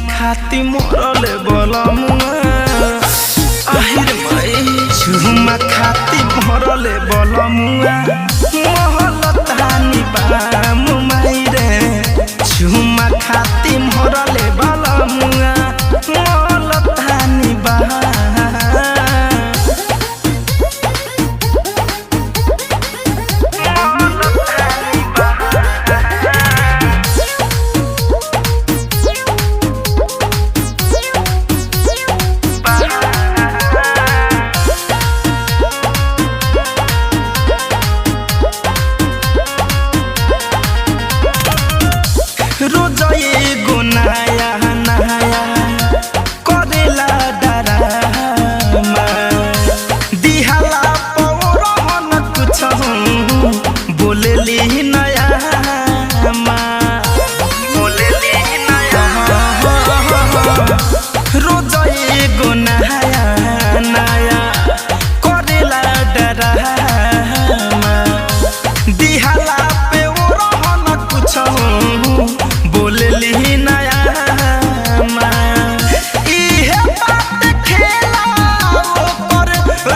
खाती मोरले बलमुआ আহিर माई चुमा खाती मोरले बलमुआ मोहलतानी बाम माई रे चुमा खाती मोरले बलमुआ मोहलतानी बा रोज एगो नया नया करेला डरामा दिहाला पौरहन कुछ बोलेली नया बोलेली नया रोज एगो नया नया करेला डरामा दिहाला पौरहन कुछ बोलली नया इहे बात खेला ओकर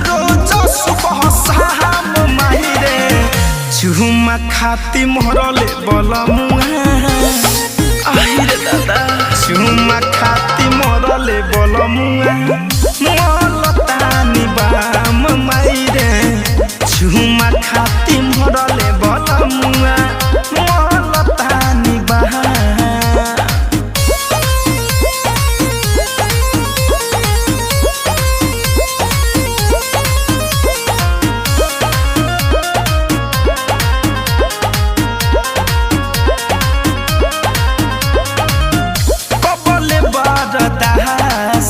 रोज सुबह शाम माही रे चुमा खाती मोरले बलमुआ আহিरे दादा चुमा खाती मोरले बलमुआ मोहलतानी बाम माई रे चुमा खाती मोरले बलमुआ मोहलतानी बा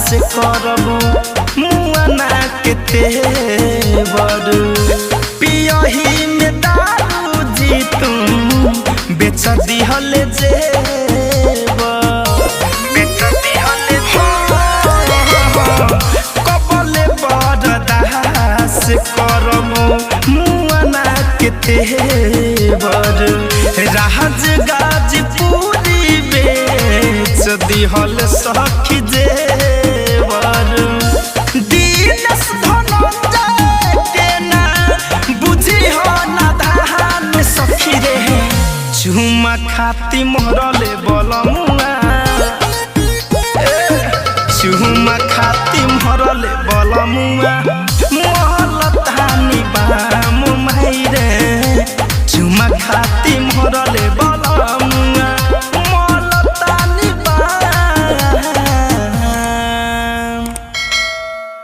से करबू मुआना के तेवर पियही में दारू जी तुम बेच दिहले कबले बरदास करबू मुआना के तेवर राज गाजीपुरी बेच दिहल सखी जेवर दीनस धनंजय के ना बुझी हो ना धान सखी रे चुमा खाती मोरले बलमुआ चुमा खाती मोरले बलमुआ